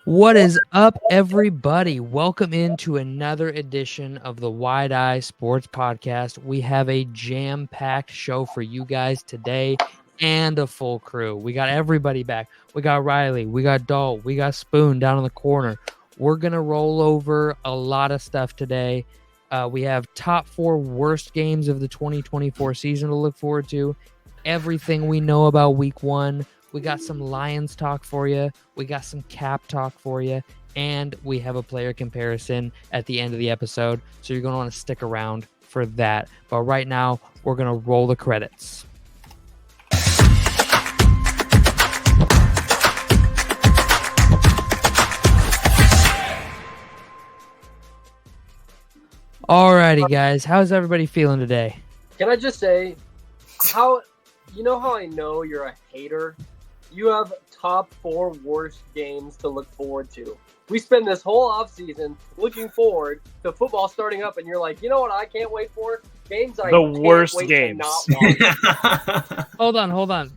What is up, everybody? Welcome into another edition of the Wide Eye Sports Podcast. We have a jam-packed show for you guys today and a full crew. We got everybody back. We got Riley, we got Dalt, we got Spoon down in the corner. We're going to roll over a lot of stuff today. We have top 4 worst games of the 2024 season to look forward to. Everything we know about week 1. We got some Lions talk for you. We got some Cap talk for you. And we have a player comparison at the end of the episode. So you're going to want to stick around for that. But right now, we're going to roll the credits. Alrighty, guys. How's everybody feeling today? Can I just say, how I know you're a hater? You have top 4 worst games to look forward to. We spend this whole offseason looking forward to football starting up, and you're like, you know what I can't wait for? Games I can't worst wait games. to not watch. Hold on.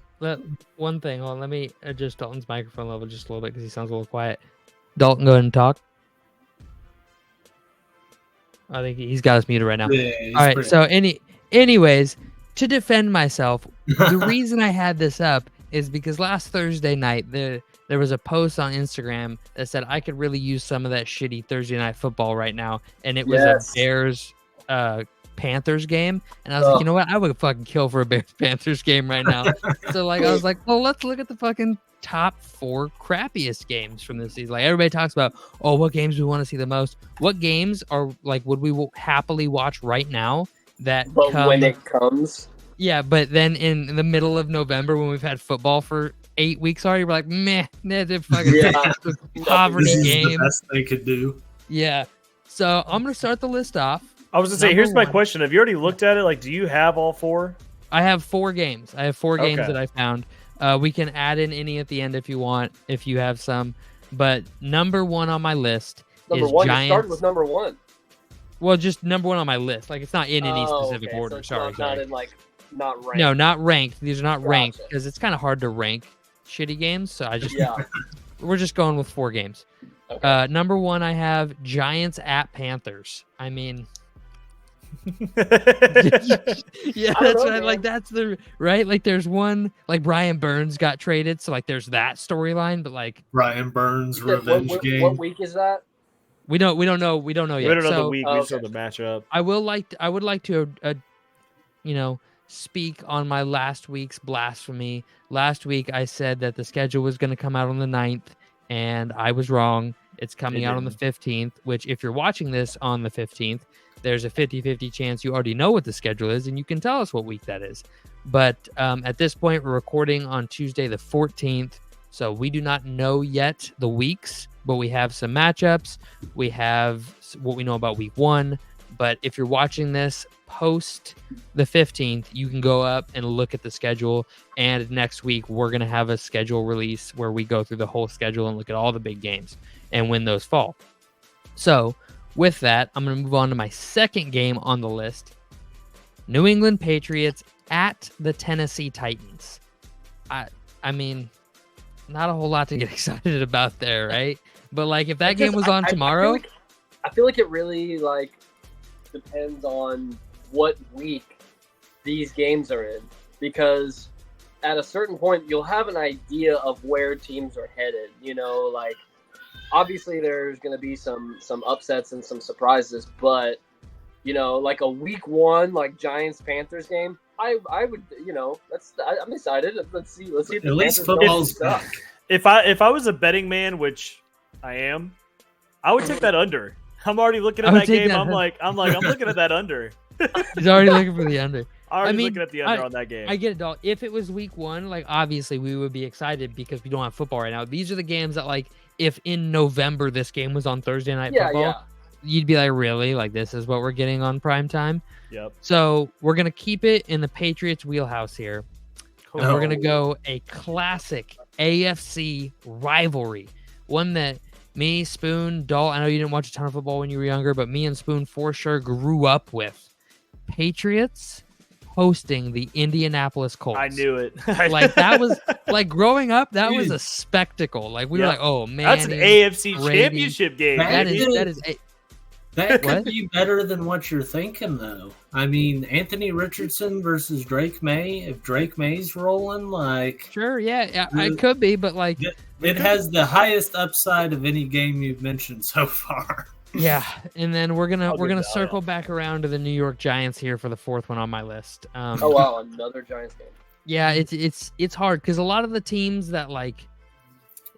One thing. Hold on. Let me adjust Dalton's microphone level just a little bit because he sounds a little quiet. Dalton, go ahead and talk. I think he's got us muted right now. Yeah, all right. So anyways, to defend myself, the reason I had this up is because last Thursday night there was a post on Instagram that said I could really use some of that shitty Thursday night football right now, and it was a Bears Panthers game, and I was like, you know what, I would fucking kill for a Bears Panthers game right now. So I was like, well, let's look at the fucking top 4 crappiest games from this season. Like everybody talks about, what games we want to see the most. What games are would we happily watch right now? When it comes. Yeah, but then in the middle of November when we've had football for 8 weeks already, we're like, meh, they're fucking poverty this game. Is the best they could do. Yeah. So I'm going to start the list off. I was going to say, here's my question. Have you already looked at it? Like, do you have all 4? I have 4 games. I have 4 games that I found. We can add in any at the end if you want, if you have some. But number 1 on my list is Giants. You started with number 1. Well, just number 1 on my list. Like, it's not in any specific order. So sorry. Not ranked. No, not ranked. These are not ranked because it's kind of hard to rank shitty games. So we're just going with 4 games. Okay. Number 1, I have Giants at Panthers. I mean, yeah, that's right. Like that's the right. Like there's one. Like Brian Burns got traded, so there's that storyline. But Brian Burns revenge game. What week is that? We don't know yet. We don't know the week. We just know the matchup. I would like to, speak on my last week's blasphemy. Last week I said that the schedule was going to come out on the 9th, and I was wrong. It's coming out on the 15th, which if you're watching this on the 15th, there's a 50-50 chance you already know what the schedule is, and you can tell us what week that is. But at this point, we're recording on Tuesday the 14th, so we do not know yet the weeks, but we have some matchups. We have what we know about week 1. But if you're watching this post the 15th, you can go up and look at the schedule. And next week, we're going to have a schedule release where we go through the whole schedule and look at all the big games and when those fall. So with that, I'm going to move on to my second game on the list. New England Patriots at the Tennessee Titans. I mean, not a whole lot to get excited about there, right? But if that game was on tomorrow, I feel like it really depends on what week these games are in, because at a certain point you'll have an idea of where teams are headed. Obviously there's going to be some upsets and some surprises, but a week 1 Giants Panthers game, I would I'm excited. Let's see if the at least Panthers football's back. If I was a betting man, which I am, I would take that under. I'm already looking at that game. I'm looking at that under. He's already looking for the under. Looking at the under on that game. I get it, Dal. If it was week 1, obviously we would be excited because we don't have football right now. These are the games that if in November this game was on Thursday Night Football, you'd be like, really? This is what we're getting on prime time? Yep. So we're going to keep it in the Patriots wheelhouse here. Cool. And we're going to go a classic AFC rivalry. One that me, Spoon, Dalt, I know you didn't watch a ton of football when you were younger, but me and Spoon for sure grew up with. Patriots hosting the Indianapolis Colts. I knew it. Like that was like growing up. That was a spectacle. Like we were like, oh man, that's an AFC Championship game. That could be better than what you're thinking, though. I mean, Anthony Richardson versus Drake May. If Drake May's rolling, like sure, yeah, it could be, but like it has the highest upside of any game you've mentioned so far. Yeah, and then we're gonna circle back around to the New York Giants here for the fourth one on my list. Oh wow, another Giants game. Yeah, it's hard because a lot of the teams that like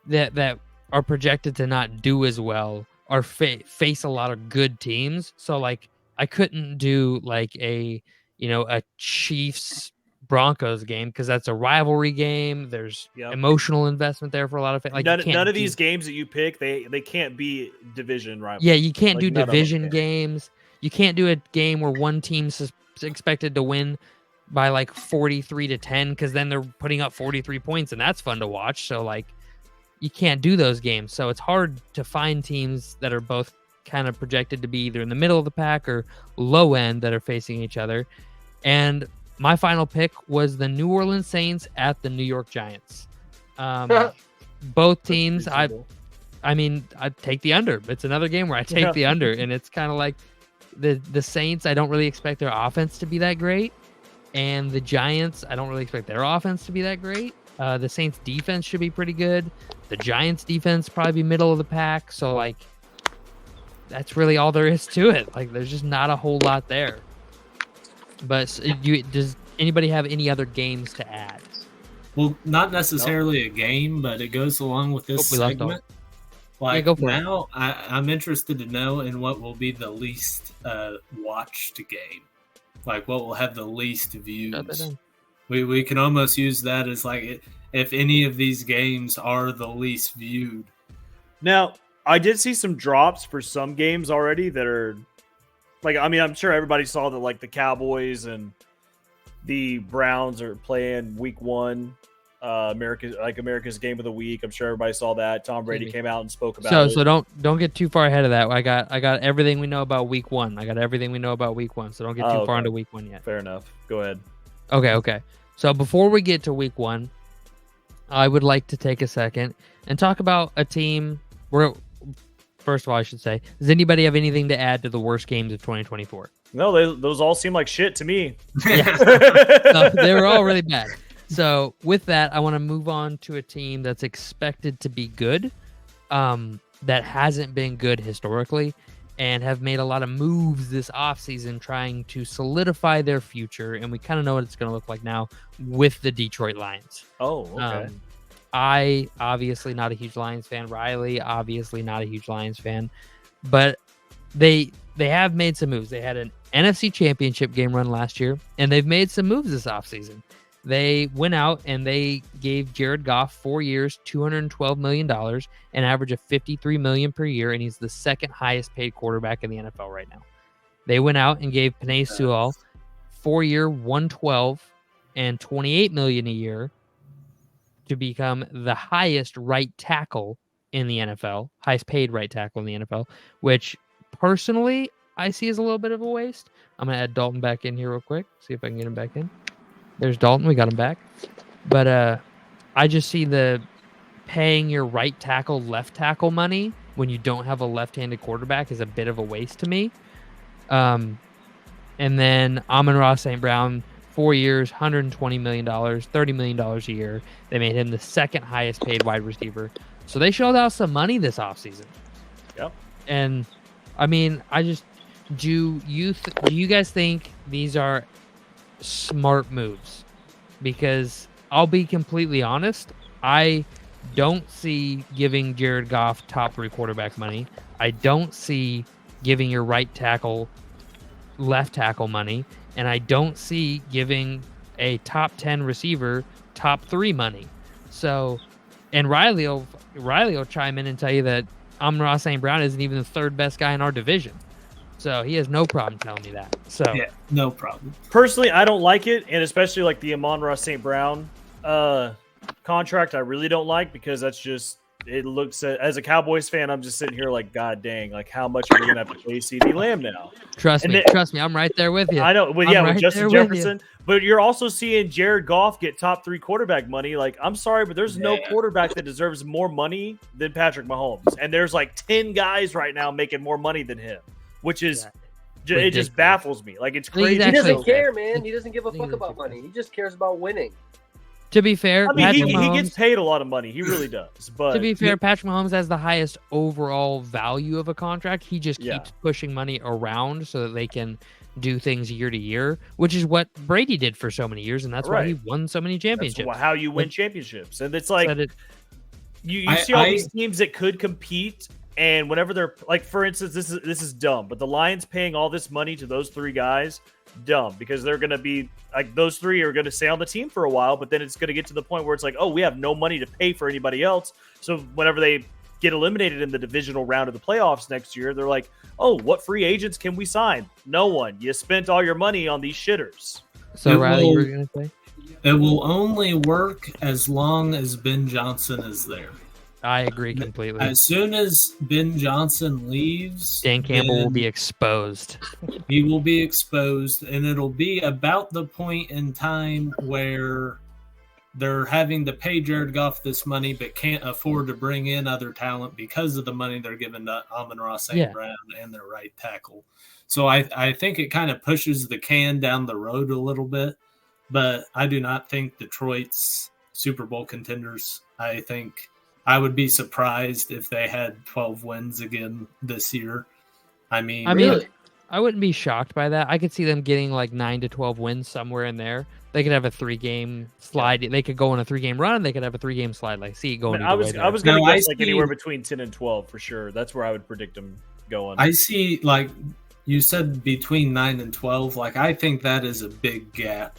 that are projected to not do as well are face a lot of good teams. So like I couldn't do like a Chiefs Broncos game because that's a rivalry game. There's emotional investment there for a lot of like none of these games that you pick they can't be division rivals. Yeah, you can't do division games. You can't do a game where one team's expected to win by like 43-10 because then they're putting up 43 points and that's fun to watch. So like you can't do those games. So it's hard to find teams that are both kind of projected to be either in the middle of the pack or low end that are facing each other. And my final pick was the New Orleans Saints at the New York Giants. Both teams, I take the under. It's another game where I take the under, and it's kind of like the Saints. I don't really expect their offense to be that great, and the Giants, I don't really expect their offense to be that great. The Saints defense should be pretty good. The Giants defense probably be middle of the pack. So like, that's really all there is to it. Like, there's just not a whole lot there. But does anybody have any other games to add? Well, not necessarily a game, but it goes along with this segment. Like now, I'm interested to know in what will be the least watched game. Like what will have the least views. We can almost use that as like if any of these games are the least viewed. Now, I did see some drops for some games already that are like, I mean, I'm sure everybody saw that like the Cowboys and the Browns are playing week 1, America's game of the week. I'm sure everybody saw that. Tom Brady came out and spoke about it. So don't get too far ahead of that. I got everything we know about week 1. So don't get too far into week 1 yet. Fair enough. Go ahead. Okay. So before we get to week 1, I would like to take a second and talk about a team where, first of all, I should say, does anybody have anything to add to the worst games of 2024? No, those all seem like shit to me. Yeah. No, they were all really bad. So with that, I want to move on to a team that's expected to be good, that hasn't been good historically, and have made a lot of moves this offseason trying to solidify their future. And we kind of know what it's going to look like now with the Detroit Lions. Oh, okay. I obviously not a huge Lions fan. Riley, obviously not a huge Lions fan. But they have made some moves. They had an NFC Championship game run last year, and they've made some moves this offseason. They went out and they gave Jared Goff 4 years, $212 million, an average of $53 million per year, and he's the second highest paid quarterback in the NFL right now. They went out and gave Penei Sewell 4-year, $112 and $28 million a year to become the highest right tackle in the NFL, highest paid right tackle in the NFL, which personally I see as a little bit of a waste. I'm going to add Dalton back in here real quick, see if I can get him back in. There's Dalton. We got him back. But I just see the paying your right tackle, left tackle money when you don't have a left-handed quarterback is a bit of a waste to me. And then Amon-Ra St. Brown, 4 years, $120 million, $30 million a year. They made him the second highest paid wide receiver. So they shelled out some money this offseason. Yep. And, I mean, do you guys think these are smart moves? Because I'll be completely honest, I don't see giving Jared Goff top 3 quarterback money. I don't see giving your right tackle left tackle money, and I don't see giving a top 10 receiver top 3 money. So, and Riley will chime in and tell you that Amon-Ra St. Brown isn't even the 3rd best guy in our division. So he has no problem telling me that. So yeah, no problem. Personally, I don't like it, and especially like the Amon-Ra St. Brown contract, I really don't like because that's just it looks as a Cowboys fan, I'm just sitting here like, God dang, like how much are we gonna have to pay CeeDee Lamb now? Trust me, I'm right there with you. I know, but I'm with right Justin there with Jefferson, but you're also seeing Jared Goff get top 3 quarterback money. Like, I'm sorry, but there's no quarterback that deserves more money than Patrick Mahomes, and there's like 10 guys right now making more money than him, which is it just baffles me. Like, it's crazy. He doesn't care, man. He doesn't give a fuck about money. He just cares about winning. To be fair, I mean, he gets paid a lot of money. He really does. But to be fair, Patrick Mahomes has the highest overall value of a contract. He just keeps pushing money around so that they can do things year to year, which is what Brady did for so many years, and that's why he won so many championships. That's how you win championships. And it's like you see all these teams that could compete, and whenever they're like, for instance, this is dumb, but the Lions paying all this money to those 3 guys, dumb, because they're going to be like, those 3 are going to stay on the team for a while, but then it's going to get to the point where it's like, oh, we have no money to pay for anybody else. So whenever they get eliminated in the divisional round of the playoffs next year, they're like, oh, what free agents can we sign? No one. You spent all your money on these shitters. So Riley, you were going to say? It will only work as long as Ben Johnson is there. I agree completely. As soon as Ben Johnson leaves, Dan Campbell will be exposed. He will be exposed, and it'll be about the point in time where they're having to pay Jared Goff this money but can't afford to bring in other talent because of the money they're giving to Amon-Ra St. Brown and their right tackle. So I think it kind of pushes the can down the road a little bit, but I do not think Detroit's Super Bowl contenders. I think I would be surprised if they had 12 wins again this year. I mean, I wouldn't be shocked by that. I could see them getting like 9 to 12 wins somewhere in there. They could have a 3-game slide. They could go on a 3-game run. They could have a 3-game slide. Like, see it going. I was going to guess like anywhere between 10 and 12 for sure. That's where I would predict them going. I see, like you said, between 9 and 12. Like, I think that is a big gap.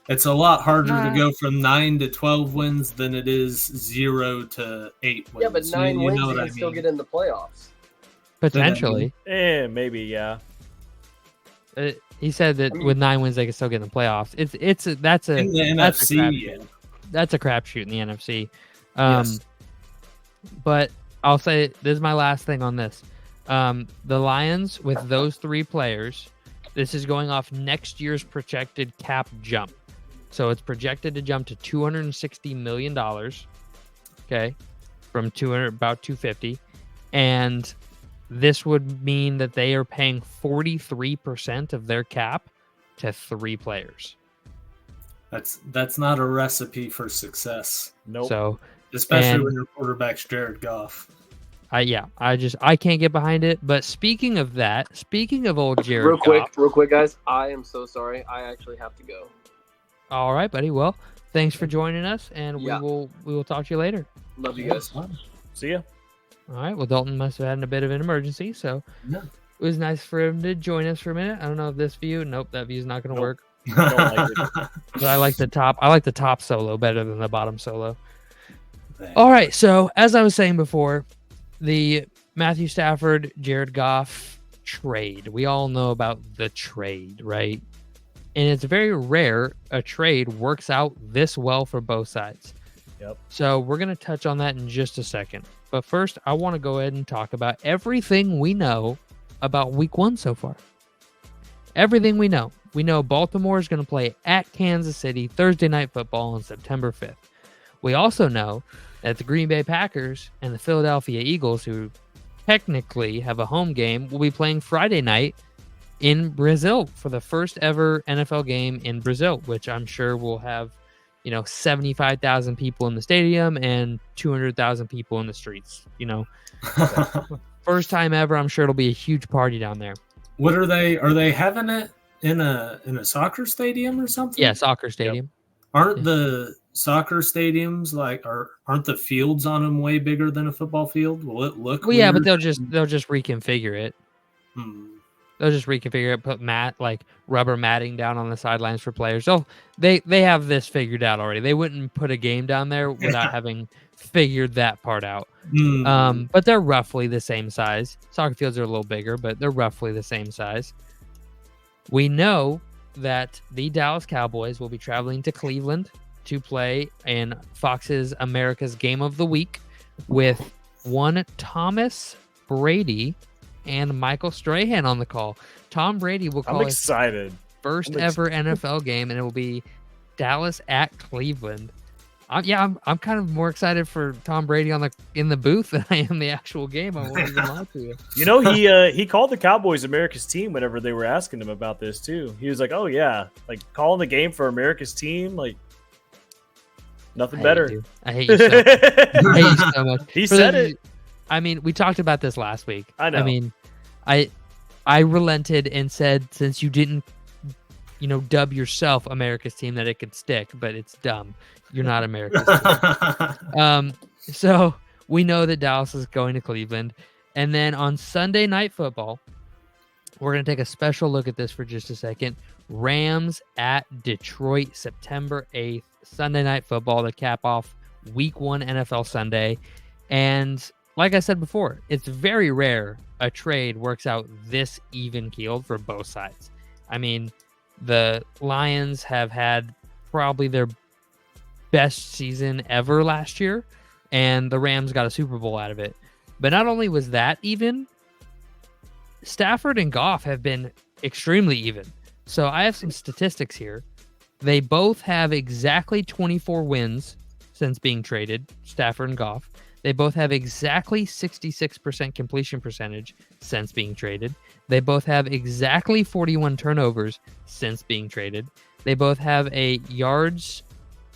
It's a lot harder to go from 9 to 12 wins than it is 0 to 8 wins. Yeah, but 9 wins, you can still get in the playoffs. Potentially. Maybe, yeah. He said that with 9 wins, they can still get in the playoffs. That's a NFC. That's a crapshoot in the NFC. Yes. But I'll say this is my last thing on this. The Lions with those 3 players. This is going off next year's projected cap jump. So it's projected to jump to $260 million. Okay. From about 250. And this would mean that they are paying 43% of their cap to 3 players. That's not a recipe for success. Nope. So, especially when your quarterback's Jared Goff. I can't get behind it. But speaking of old Jared Goff. Real quick, guys. I am so sorry. I actually have to go. All right, buddy. Well, thanks for joining us, and we will talk to you later. Love you guys. See ya. All right. Well, Dalton must have had a bit of an emergency, so it was nice for him to join us for a minute. I don't know if this view. Nope, that view's not going to work. Don't like it. But I like the top. I like the top solo better than the bottom solo. All right. So as I was saying before, the Matthew Stafford, Jared Goff trade. We all know about the trade, right? And it's very rare a trade works out this well for both sides. Yep. So we're going to touch on that in just a second. But first, I want to go ahead and talk about everything we know about week 1 so far. Everything we know. We know Baltimore is going to play at Kansas City Thursday Night Football on September 5th. We also know that the Green Bay Packers and the Philadelphia Eagles, who technically have a home game, will be playing Friday night in Brazil for the first ever NFL game in Brazil, which I'm sure will have, 75,000 people in the stadium and 200,000 people in the streets. First time ever. I'm sure it'll be a huge party down there. What are they having it in a soccer stadium or something? Yeah, soccer stadium. Yep. Aren't the soccer stadiums aren't the fields on them way bigger than a football field? Will it look? Well, yeah, but they'll just reconfigure it. They'll just reconfigure it, put rubber matting down on the sidelines for players. So they have this figured out already. They wouldn't put a game down there without having figured that part out. But they're roughly the same size. Soccer fields are a little bigger, but they're roughly the same size. We know that the Dallas Cowboys will be traveling to Cleveland to play in Fox's America's Game of the Week, with one Thomas Brady and Michael Strahan on the call. Tom Brady will call I'm excited. his first ever NFL game, and it will be Dallas at Cleveland. I'm kind of more excited for Tom Brady in the booth than I am the actual game. I won't even lie to you. You know, he called the Cowboys America's team whenever they were asking him about this too. He was like, "Oh yeah, like calling the game for America's team, like nothing better." I hate you so much. I hate you so much. He said it. I mean, we talked about this last week. I know. I mean, I relented and said, since you didn't, dub yourself America's team, that it could stick, but it's dumb. You're not America's team. So we know that Dallas is going to Cleveland. And then on Sunday Night Football, we're going to take a special look at this for just a second. Rams at Detroit, September 8th, Sunday Night Football to cap off Week 1 NFL Sunday. And like I said before, it's very rare a trade works out this even-keeled for both sides. I mean, the Lions have had probably their best season ever last year, and the Rams got a Super Bowl out of it. But not only was that even, Stafford and Goff have been extremely even. So I have some statistics here. They both have exactly 24 wins since being traded, Stafford and Goff. They both have exactly 66% completion percentage since being traded. They both have exactly 41 turnovers since being traded. They both have a yards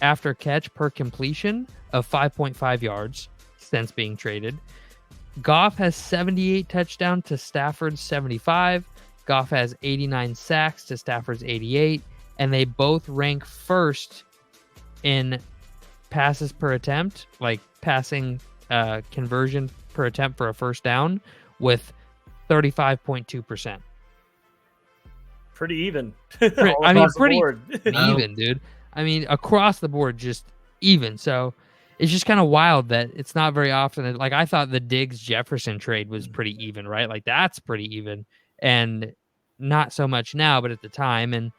after catch per completion of 5.5 yards since being traded. Goff has 78 touchdowns to Stafford's 75. Goff has 89 sacks to Stafford's 88. And they both rank first in passes per attempt, like passing conversion per attempt for a first down, with 35.2%. Pretty even. I mean, pretty even, dude. I mean, across the board, just even. So it's just kind of wild that it's not very often. Like, I thought the Diggs-Jefferson trade was pretty even, right? Like, that's pretty even. And not so much now, but at the time.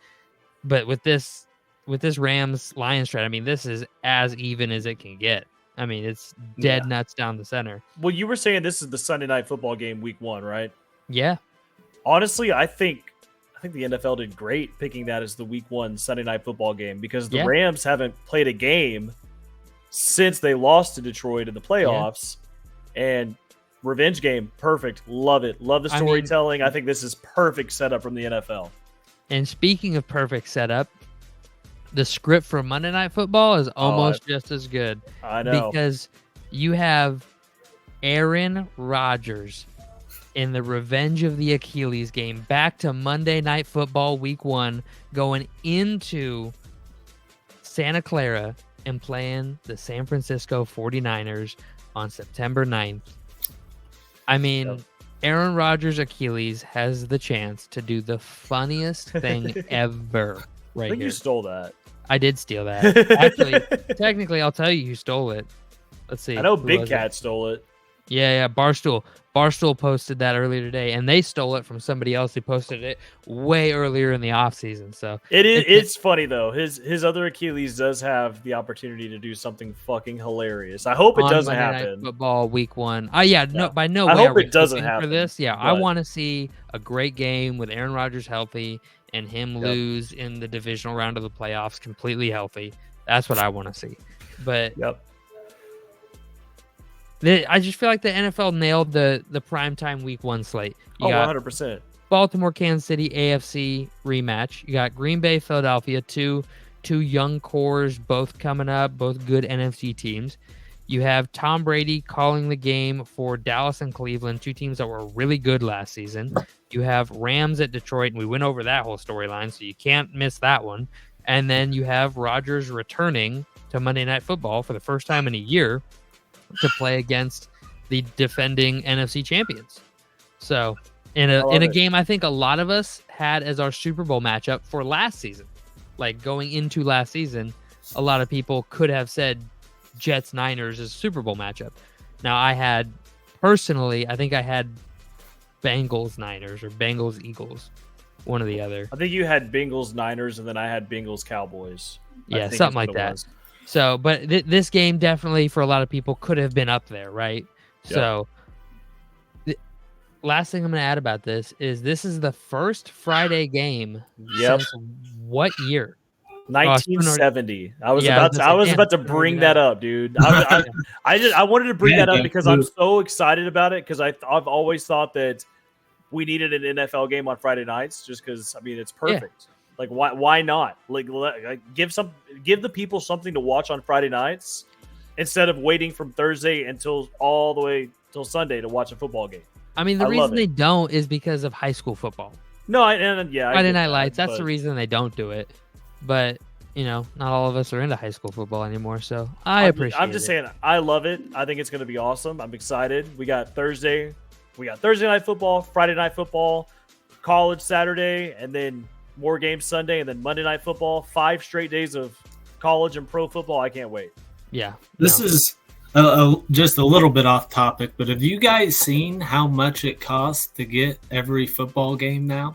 But with this Rams-Lions trade, I mean, this is as even as it can get. I mean, it's dead nuts down the center. Well, you were saying this is the Sunday Night Football game, Week 1, right? Yeah. Honestly, I think the NFL did great picking that as the Week 1 Sunday Night Football game, because the Rams haven't played a game since they lost to Detroit in the playoffs. And revenge game, perfect. Love it. Love the storytelling. I think this is perfect setup from the NFL. And speaking of perfect setup, the script for Monday Night Football is almost just as good. I know. Because you have Aaron Rodgers in the Revenge of the Achilles game back to Monday Night Football Week 1, going into Santa Clara and playing the San Francisco 49ers on September 9th. I mean, Aaron Rodgers' Achilles has the chance to do the funniest thing ever. Right, I think you stole that. I did steal that. Actually, technically, I'll tell you who stole it. Let's see. I know Big Cat stole it. Yeah, Barstool. Barstool posted that earlier today, and they stole it from somebody else who posted it way earlier in the offseason. So it's funny though. His other Achilles does have the opportunity to do something fucking hilarious. I hope it doesn't happen. Football Week 1. No, by no way. I hope it doesn't happen for this. Yeah, but I want to see a great game with Aaron Rodgers healthy and him lose in the divisional round of the playoffs completely healthy. That's what I want to see. But I just feel like the NFL nailed the primetime Week 1 slate. You got 100%. Baltimore, Kansas City, AFC rematch. You got Green Bay, Philadelphia, two young cores, both coming up, both good NFC teams. You have Tom Brady calling the game for Dallas and Cleveland, two teams that were really good last season. You have Rams at Detroit, and we went over that whole storyline, so you can't miss that one. And then you have Rodgers returning to Monday Night Football for the first time in a year to play against the defending NFC champions. So in a game I think a lot of us had as our Super Bowl matchup for last season, like going into last season, a lot of people could have said Jets-Niners is a Super Bowl matchup. Now I had Bengals-Niners or Bengals-Eagles, one or the other. I think you had Bengals-Niners and then I had Bengals-Cowboys. Yeah, something like that. So, but this game definitely for a lot of people could have been up there, right? Yep. So, last thing I'm going to add about this is the first Friday game since what year? 1970. I was about to bring that up, dude. I wanted to bring that up because I'm so excited about it because I've always thought that we needed an NFL game on Friday nights just because it's perfect. Yeah. Like why not? Like give the people something to watch on Friday nights instead of waiting from Thursday until all the way till Sunday to watch a football game. The reason they don't is because of high school football. No, Friday Night Lights. That's the reason they don't do it. But not all of us are into high school football anymore. So I appreciate it. I'm just saying, I love it. I think it's going to be awesome. I'm excited. We got Thursday night football, Friday night football, college Saturday, and then more games Sunday, and then Monday night football. 5 straight days of college and pro football. I can't wait. Yeah. This is just a little bit off topic, but have you guys seen how much it costs to get every football game now?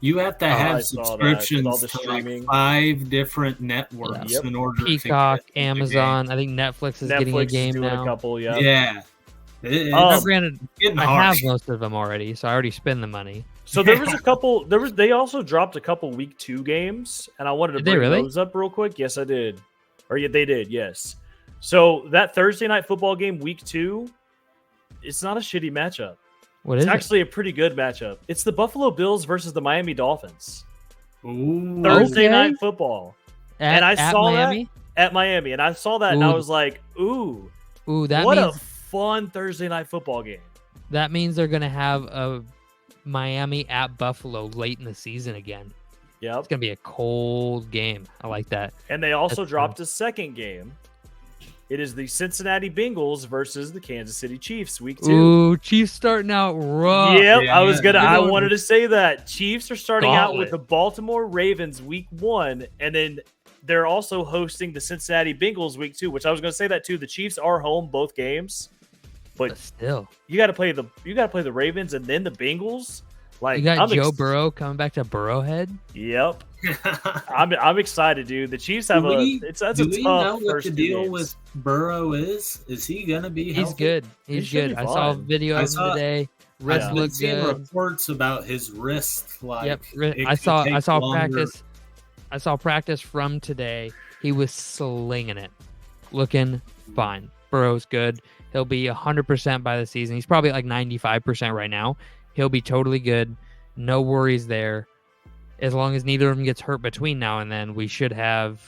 You have to have subscriptions to like 5 different networks in order Peacock, to get Amazon. I think Netflix is getting a game now. A couple, yeah. Granted, I have most of them already, so I already spend the money. So there was a couple. They also dropped a couple week 2 games, and I wanted to bring those up real quick. Yes, I did. They did. Yes. So that Thursday night football game, week 2, it's not a shitty matchup. It's actually a pretty good matchup. It's the Buffalo Bills versus the Miami Dolphins. Ooh, Thursday night football. At Miami? At Miami. And I saw that and I was like, ooh, what a fun Thursday night football game. That means they're going to have a Miami at Buffalo late in the season again. Yep. It's going to be a cold game. I like that. And they also dropped a second game. It is the Cincinnati Bengals versus the Kansas City Chiefs, week 2. Ooh, Chiefs starting out rough. Yep, yeah, I wanted to say that. Chiefs are starting out with the Baltimore Ravens week 1, and then they're also hosting the Cincinnati Bengals week 2, which I was going to say that too. The Chiefs are home both games, but still, you got to play the Ravens and then the Bengals. Like, you got Joe Burrow coming back to Burrowhead. Yep, I'm excited, dude. The Chiefs have do we know what the deal with Burrow is? Is he gonna be healthy? He's good. He's good. I saw a video of him today. Wrist looks good. Reports about his wrist. Yep. I saw practice. I saw practice from today. He was slinging it, looking fine. Burrow's good. He'll be 100% by the season. He's probably like 95% right now. He'll be totally good. No worries there. As long as neither of them gets hurt between now and then, we should have,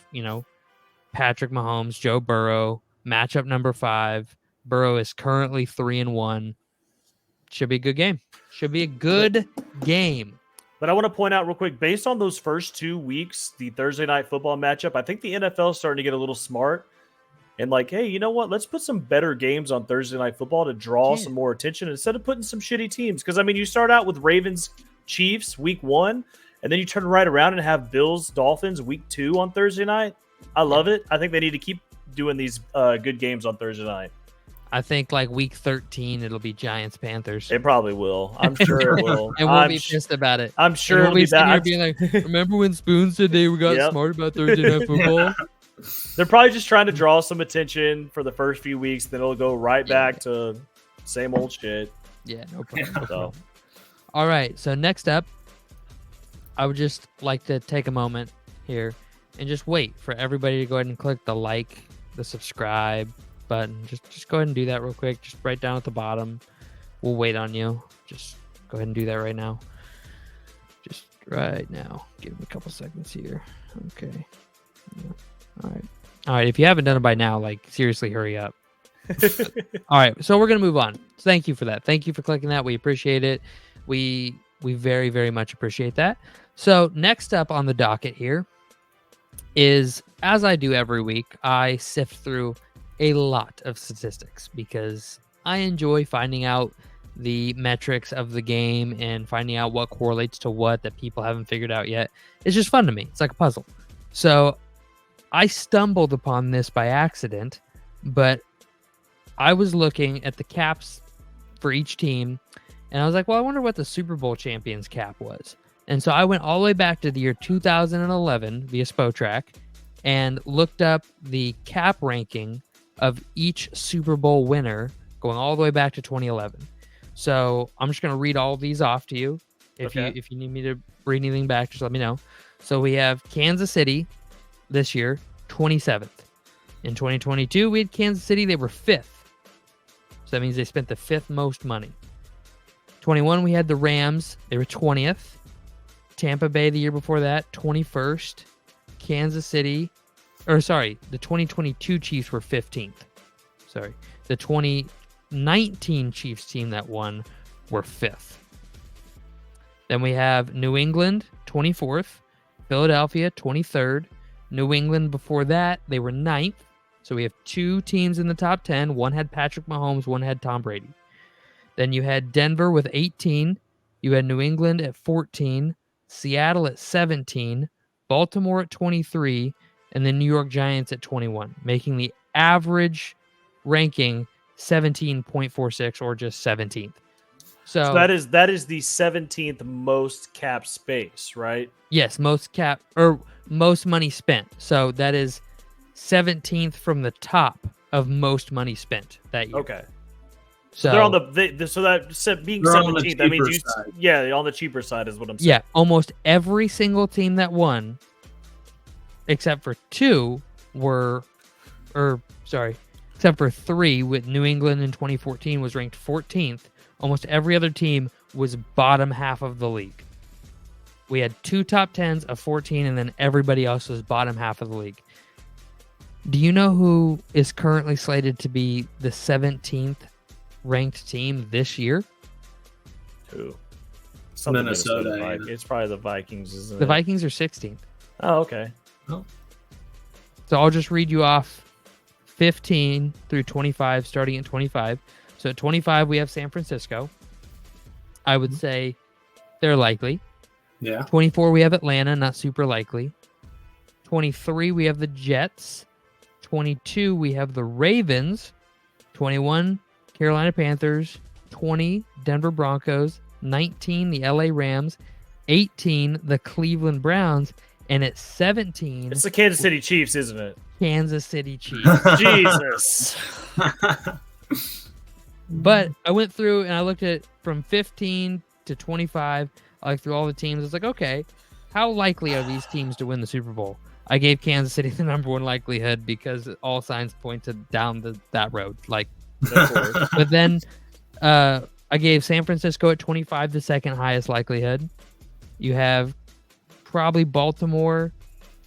Patrick Mahomes, Joe Burrow, matchup number 5. Burrow is currently 3-1. Should be a good game. But I want to point out real quick, based on those first 2 weeks, the Thursday night football matchup, I think the NFL is starting to get a little smart. And like, hey, you know what? Let's put some better games on Thursday night football to draw some more attention instead of putting some shitty teams. Because, you start out with Ravens, Chiefs week 1, and then you turn right around and have Bills, Dolphins week 2 on Thursday night. I love it. I think they need to keep doing these good games on Thursday night. I think like week 13, it'll be Giants, Panthers. It probably will. I'm sure it will. And we'll be pissed about it. I'm sure it'll be that. Being like, remember when Spoons today we got smart about Thursday night football? They're probably just trying to draw some attention for the first few weeks. Then it'll go right back to same old shit. Yeah, no problem. So. All right. So next up, I would just like to take a moment here and just wait for everybody to go ahead and click the subscribe button. Just go ahead and do that real quick. Just right down at the bottom. We'll wait on you. Just go ahead and do that right now. Just right now. Give me a couple seconds here. Okay. Yeah. All right. If you haven't done it by now, seriously, hurry up. All right. So we're going to move on. So thank you for that. Thank you for clicking that. We appreciate it. We very, very much appreciate that. So next up on the docket here is, as I do every week, I sift through a lot of statistics because I enjoy finding out the metrics of the game and finding out what correlates to what that people haven't figured out yet. It's just fun to me. It's like a puzzle. So I stumbled upon this by accident, but I was looking at the caps for each team, and I was like, well, I wonder what the Super Bowl champions cap was. And so I went all the way back to the year 2011 via Spotrac, and looked up the cap ranking of each Super Bowl winner going all the way back to 2011. So I'm just going to read all of these off to you. If you need me to read anything back, just let me know. So we have Kansas City this year, 27th. In 2022, we had Kansas City. They were 5th. So that means they spent the 5th most money. 21, we had the Rams. They were 20th. Tampa Bay the year before that, 21st. Kansas City, the 2022 Chiefs were 15th. Sorry. The 2019 Chiefs team that won were 5th. Then we have New England, 24th. Philadelphia, 23rd. New England before that, they were 9th. So we have 2 teams in the top 10. One had Patrick Mahomes, one had Tom Brady. Then you had Denver with 18. You had New England at 14. Seattle at 17. Baltimore at 23. And the New York Giants at 21, making the average ranking 17.46 or just 17th. So that is the 17th most cap space, right? Yes, most cap or most money spent. So that is 17th from the top of most money spent that year. Okay. So they're on so that being 17th, that means on the cheaper side is what I'm saying. Yeah, almost every single team that won, except for 2 except for 3 with New England in 2014 was ranked 14th. Almost every other team was bottom half of the league. We had 2 top 10s of 14, and then everybody else was bottom half of the league. Do you know who is currently slated to be the 17th ranked team this year? Who? Minnesota. It's probably the Vikings, isn't it? The Vikings are 16th. Oh, okay. Oh. So I'll just read you off 15 through 25, starting at 25. So at 25, we have San Francisco. I would say they're likely. Yeah. 24, we have Atlanta, not super likely. 23, we have the Jets. 22, we have the Ravens. 21, Carolina Panthers. 20, Denver Broncos. 19, the LA Rams. 18, the Cleveland Browns. And at 17... It's the Kansas City Chiefs, isn't it? Kansas City Chiefs. Jesus. But I went through and I looked at from 15 to 25. I looked through all the teams. I was like, okay, how likely are these teams to win the Super Bowl? I gave Kansas City the number 1 likelihood because all signs pointed down that road. But then I gave San Francisco at 25 the second highest likelihood. You have probably Baltimore,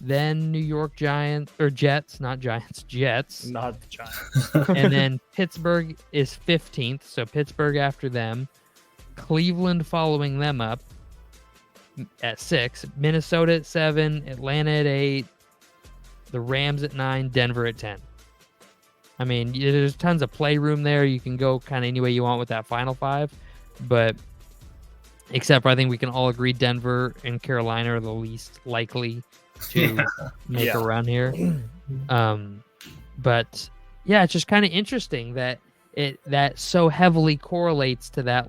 then New York Jets, not Giants, Jets. Not the Giants. And then Pittsburgh is 15th, so Pittsburgh after them. Cleveland following them up at 6. Minnesota at 7. Atlanta at 8. The Rams at 9. Denver at 10. I mean, there's tons of playroom there. You can go kind of any way you want with that final 5. But except for I think we can all agree Denver and Carolina are the least likely to make a run here. But yeah, it's just kind of interesting that that so heavily correlates to that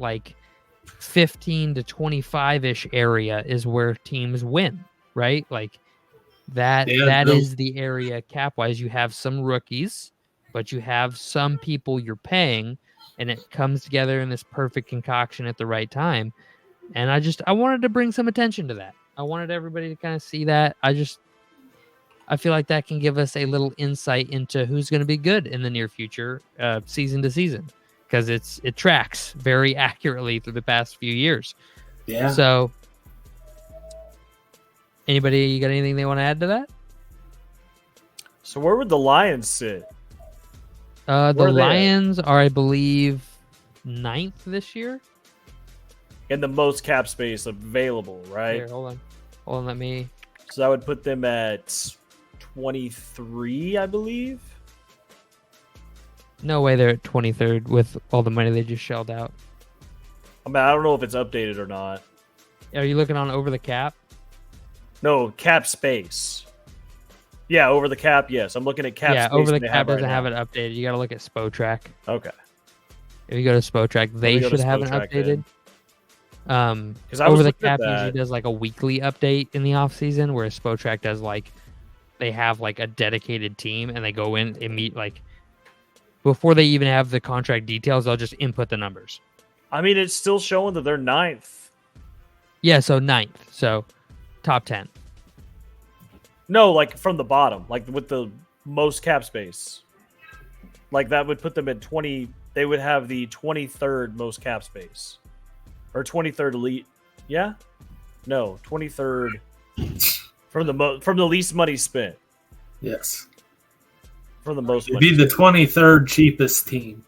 15 to 25-ish area is where teams win, right? That is the area cap-wise. You have some rookies, but you have some people you're paying, and it comes together in this perfect concoction at the right time. And I wanted to bring some attention to that. I wanted everybody to kind of see that. I feel like that can give us a little insight into who's going to be good in the near future, season to season, because it tracks very accurately through the past few years. Yeah. So, anybody, you got anything they want to add to that? So where would the Lions sit? The Lions are, I believe, 9th this year. In the most cap space available, right? Here, hold on, let me... So that would put them at 23, I believe. No way they're at 23rd with all the money they just shelled out. I mean, I don't know if it's updated or not. Are you looking on Over the Cap? No, cap space. Yeah, Over the Cap, yes. I'm looking at cap space. Yeah, Over the Cap doesn't have it updated. You got to look at Spotrac. Okay. If you go to Spotrac, they should have it updated. Because Over the Cap usually does a weekly update in the off season, whereas Spotrac does they have like a dedicated team and they go in and meet like before they even have the contract details, they'll just input the numbers. I mean, it's still showing that they're 9th. Yeah, so 9th. So top 10. No, like from the bottom, like with the most cap space. Like that would put them at 20. They would have the 23rd most cap space. Or 23rd elite. Yeah? No, 23rd from the least money spent. Yes. From the most It'd money be the 23rd cheapest team.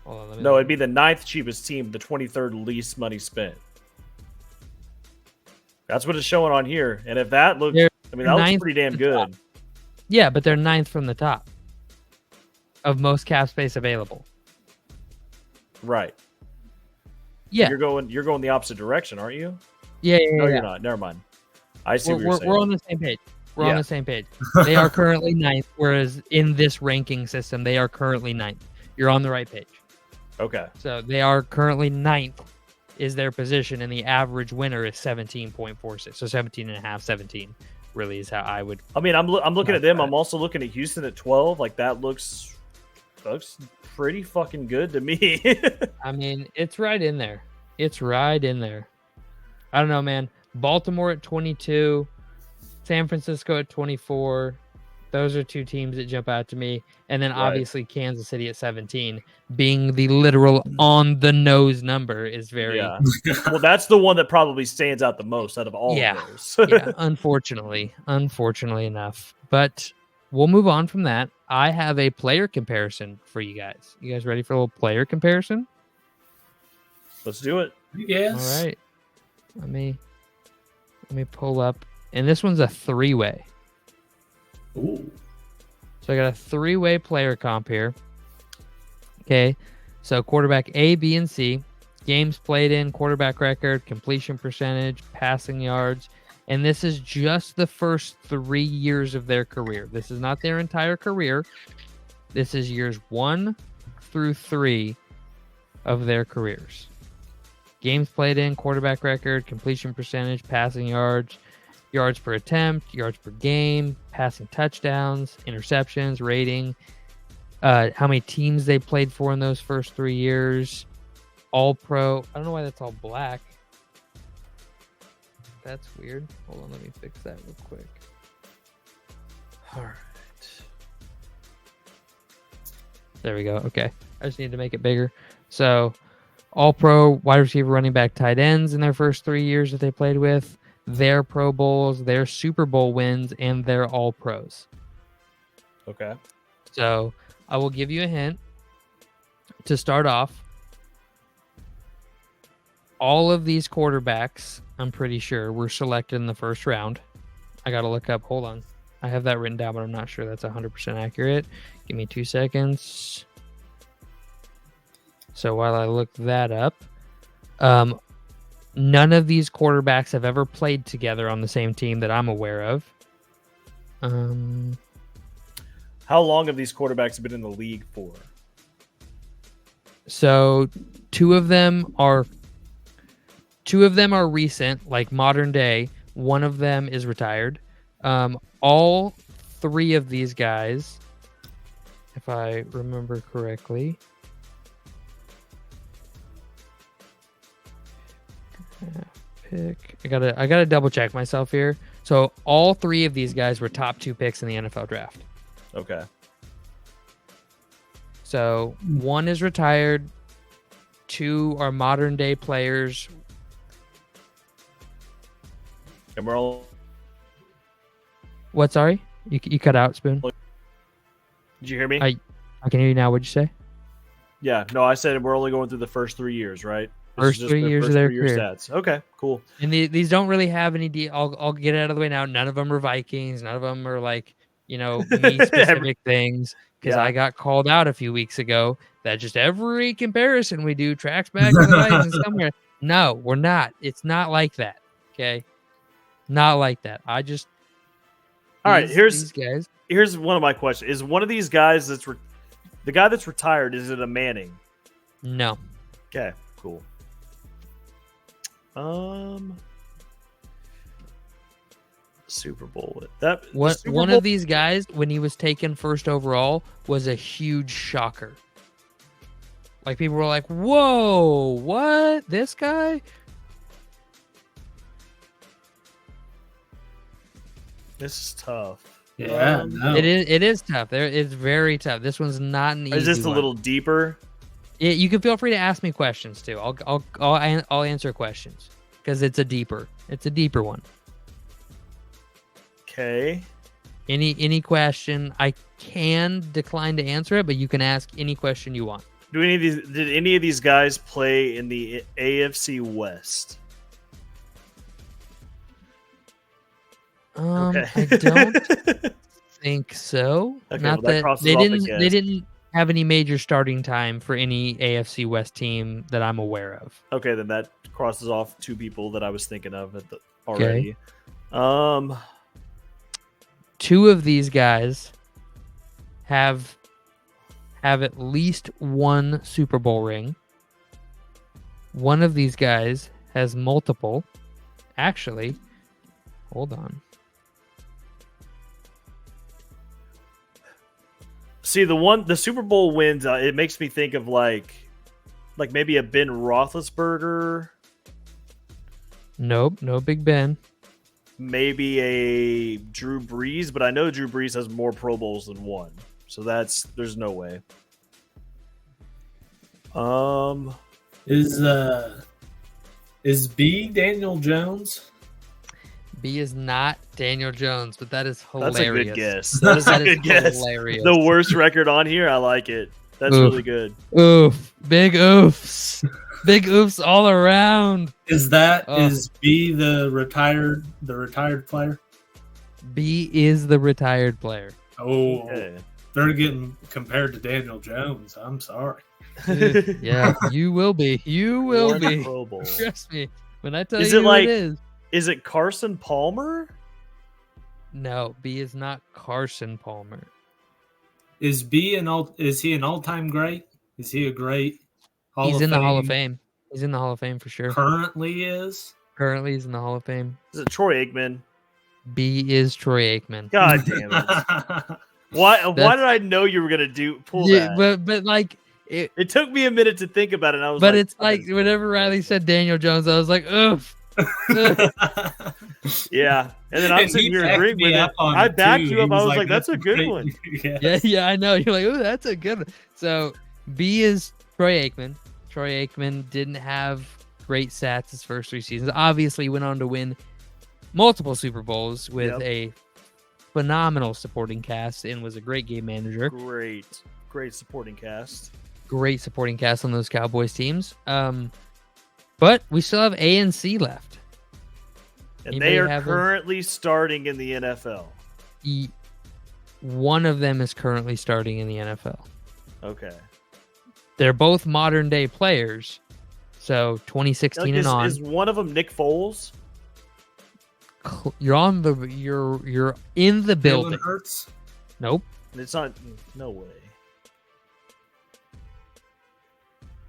No, it'd be the 9th cheapest team, the 23rd least money spent. That's what it's showing on here. And if that looks, I mean, that looks pretty damn good. Yeah, but they're 9th from the top of most cap space available. Right. Yeah. You're going the opposite direction, aren't you? Yeah. No, you're not. Never mind. I see what you're saying. We're on the same page. We're on the same page. They are currently 9th, whereas in this ranking system, they are currently 9th. You're on the right page. Okay. So they are currently 9th is their position, and the average winner is 17.46. So 17.5, 17 really is how I would. I mean, I'm looking at them. I'm also looking at Houston at 12. Like that looks pretty fucking good to me. I mean, it's right in there. It's right in there. I don't know, man. Baltimore at 22. San Francisco at 24. Those are two teams that jump out to me. And then obviously Kansas City at 17, being the literal on the nose number is very. Yeah. Well, that's the one that probably stands out the most out of all of those. Yeah, unfortunately enough. But we'll move on from that. I have a player comparison for you guys. You guys ready for a little player comparison? Let's do it. Yes. All right. Let me pull up. And this one's a 3-way. Ooh. So I got a 3-way player comp here. Okay. So quarterback A, B, and C. Games played in, quarterback record, completion percentage, passing yards. And this is just the first 3 years of their career. This is not their entire career. This is years 1 through 3 of their careers. Games played in, quarterback record, completion percentage, passing yards, yards per attempt, yards per game, passing touchdowns, interceptions, rating, how many teams they played for in those first 3 years, All-Pro. I don't know why that's all black. That's weird. Hold on, let me fix that real quick. All right. There we go. Okay. I just need to make it bigger. So, All-Pro, wide receiver, running back, tight ends in their first 3 years that they played with, their Pro Bowls, their Super Bowl wins, and their All-Pros. Okay. So, I will give you a hint. To start off, all of these quarterbacks, I'm pretty sure, were selected in the first round. I got to look up. Hold on. I have that written down, but I'm not sure that's 100% accurate. Give me 2 seconds. So while I look that up, none of these quarterbacks have ever played together on the same team that I'm aware of. How long have these quarterbacks been in the league for? So two of them are recent, like modern day. One of them is retired. All 3 of these guys, if I remember correctly, pick. I gotta double check myself here. So all 3 of these guys were top 2 picks in the NFL draft. Okay. So 1 is retired, 2 are modern day players. And we're all. What? Sorry, you cut out, Spoon. Did you hear me? I can hear you now. What'd you say? Yeah. No, I said we're only going through the first 3 years, right? First 3 years of their career. Stats. Okay. Cool. And these don't really have any. I'll get it out of the way now. None of them are Vikings. None of them are like me specific things. Because I got called out a few weeks ago that just every comparison we do tracks back to the Vikings somewhere. No, we're not. It's not like that. Okay. Not like that. All right. Here's one of my questions. Is one of these guys the guy that's retired? Is it a Manning? No. Okay. Cool. Super Bowl. One of these guys, when he was taken first overall, was a huge shocker. Like, people were like, "Whoa, what? This guy?" This is tough. Yeah, no. It is tough. It's very tough. This one's not an easy. Is this a one. little deeper? You can feel free to ask me questions too. I'll answer questions because it's a deeper one. Okay. Any question, I can decline to answer it, but you can ask any question you want. Did any of these guys play in the AFC West? Okay. I don't think so. Okay, Not well, that they didn't have any major starting time for any AFC West team that I'm aware of. Okay, then that crosses off two people that I was thinking of already. Okay. Two of these guys have at least one Super Bowl ring. One of these guys has multiple. Actually, hold on. See, the Super Bowl wins, it makes me think of like maybe a Ben Roethlisberger. Nope, no Big Ben. Maybe a Drew Brees, but I know Drew Brees has more Pro Bowls than one. So there's no way. Is B Daniel Jones? B is not Daniel Jones, but that is hilarious. That's a good guess. That is a good guess. Hilarious. The worst record on here. I like it. That's really good. Oof. Big oofs. Big oofs all around. Is B the retired player? B is the retired player. Oh, okay. They're getting compared to Daniel Jones. I'm sorry. Yeah, you will be. You will be. Trust me when I tell you who it is. Is it Carson Palmer? No, B is not Carson Palmer. Is he an all-time great? Is he a great He's in the Hall of Fame. He's in the Hall of Fame for sure. Currently he's in the Hall of Fame. Is it Troy Aikman? B is Troy Aikman. God damn it. Why did I know you were gonna pull that? But like it took me a minute to think about it, and I was but it's like whenever Riley said Daniel Jones, I was like, oof. Yeah, and then I'm sitting here agreeing with it. I backed you up. I was like, "That's a good one." Yeah, I know. You're like, "Oh, that's a good one." So B is Troy Aikman. Troy Aikman didn't have great stats his first 3 seasons. Obviously, went on to win multiple Super Bowls with a phenomenal supporting cast and was a great game manager. Great supporting cast. Great supporting cast on those Cowboys teams. But we still have A and C left. And they are currently starting in the NFL. One of them is currently starting in the NFL. Okay. They're both modern day players. So 2016 and on. Is one of them Nick Foles? You're in the building. Hurts? Nope. It's not. No way.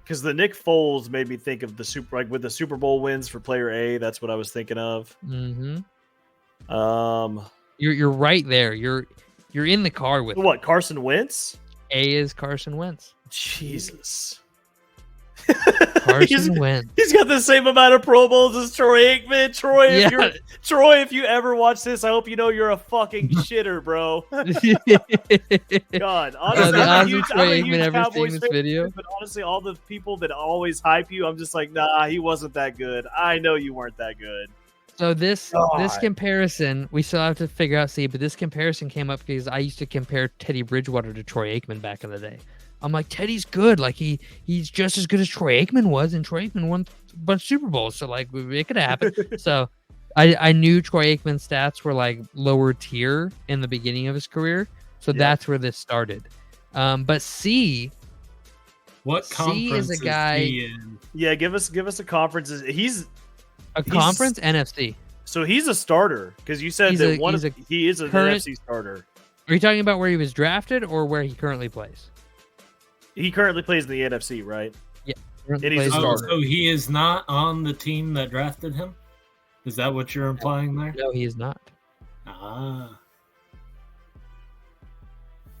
Because the Nick Foles made me think of with the Super Bowl wins for player A. That's what I was thinking of. Mm-hmm. You're right there. You're in the car with what? Carson Wentz. A is Carson Wentz. Jesus. Carson Wentz. He's got the same amount of Pro Bowls as Troy Aikman. Troy, if you ever watch this, I hope you know you're a fucking shitter, bro. God, honestly, I'm a huge Cowboys fan, video. But honestly, all the people that always hype you, I'm just like, nah, he wasn't that good. I know you weren't that good. So this comparison, we still have to figure out, but this comparison came up because I used to compare Teddy Bridgewater to Troy Aikman back in the day. I'm like, Teddy's good. Like he's just as good as Troy Aikman was, and Troy Aikman won a bunch of Super Bowls. So like it could happen. So I knew Troy Aikman's stats were like lower tier in the beginning of his career. So that's where this started. But C, what conference is a guy? Is he in? Yeah, give us a conference. He's conference NFC. So he's a starter because you said he is an NFC starter. Are you talking about where he was drafted or where he currently plays? He currently plays in the NFC, right? Yeah. And he's a starter. So he is not on the team that drafted him? Is that what you're implying there? No, he is not. Ah.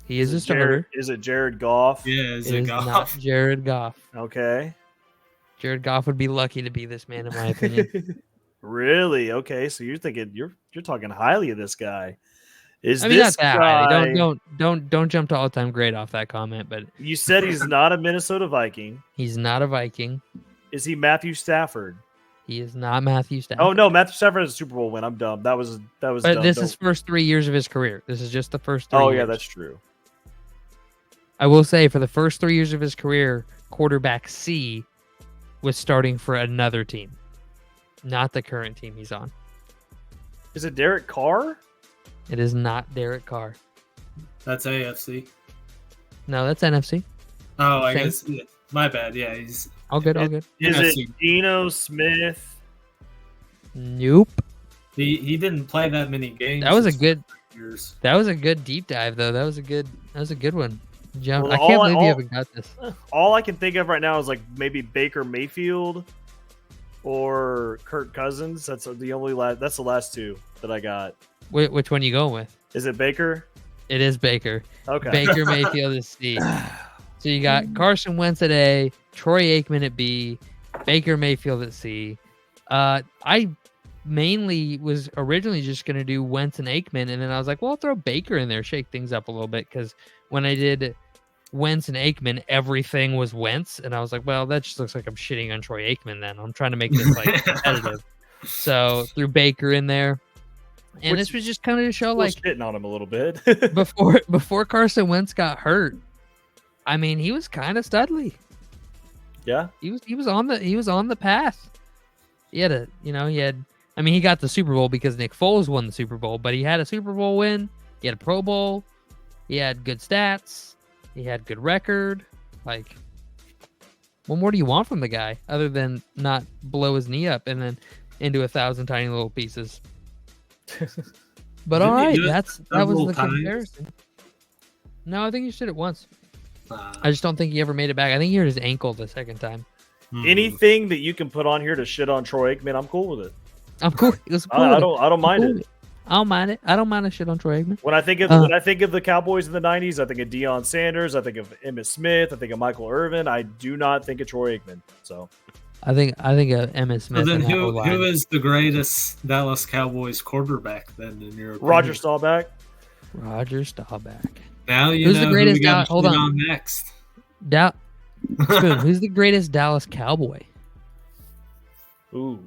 He is a starter. Is it Jared Goff? Yeah, It is not Jared Goff. Okay. Jared Goff would be lucky to be this man, in my opinion. Really? Okay, so you're thinking you're talking highly of this guy. Not that highly. Don't jump to all-time great off that comment. But you said he's not a Minnesota Viking. He's not a Viking. Is he Matthew Stafford? He is not Matthew Stafford. Oh no, Matthew Stafford has a Super Bowl win. I'm dumb. That was. But dumb. this is first 3 years of his career. This is just the first 3 years. Oh years. yeah, that's true. I will say for the first 3 years of his career, quarterback C was starting for another team, not the current team he's on. Is it Derek Carr? It is not Derek Carr. That's AFC. No, that's NFC. Oh, I guess. Yeah, my bad. Yeah, he's all good. All good. Is it Geno Smith? Nope. He didn't play that many games. That was a good. Years. That was a good deep dive, though. That was a good one. Jump. Well, I can't believe you haven't got this. All I can think of right now is like maybe Baker Mayfield or Kirk Cousins. That's the only that's the last two that I got. Which one are you going with? Is it Baker? It is Baker. Okay. Baker Mayfield is C. So you got Carson Wentz at A, Troy Aikman at B, Baker Mayfield at C. I mainly was originally just going to do Wentz and Aikman, and then I was like, well, I'll throw Baker in there, shake things up a little bit, because when I did Wentz and Aikman, everything was Wentz, and I was like, well, that just looks like I'm shitting on Troy Aikman then. I'm trying to make this like competitive. So threw Baker in there. And this was just kind of to show like spitting on him a little bit before Carson Wentz got hurt. I mean, he was kind of studly. Yeah, he was on the path. He had I mean, he got the Super Bowl because Nick Foles won the Super Bowl, but he had a Super Bowl win. He had a Pro Bowl. He had good stats. He had good record. Like, what more do you want from the guy other than not blow his knee up and then into 1,000 tiny little pieces? But all right, that was the comparison. No, I think he did it once. I just don't think he ever made it back. I think he hurt his ankle the second time. Anything that you can put on here to shit on Troy Aikman, I'm cool with it. I'm cool. It was cool. I don't mind it. I don't mind it. I don't mind a shit on Troy Aikman. When I think of the Cowboys in the '90s, I think of Deion Sanders. I think of Emmitt Smith. I think of Michael Irvin. I do not think of Troy Aikman. So I think of Emmitt Smith. So then who is the greatest Dallas Cowboys quarterback then in your opinion? Roger Staubach. Roger Staubach. Now you know the greatest who we got hold on next. Spoon, who's the greatest Dallas Cowboy? Ooh.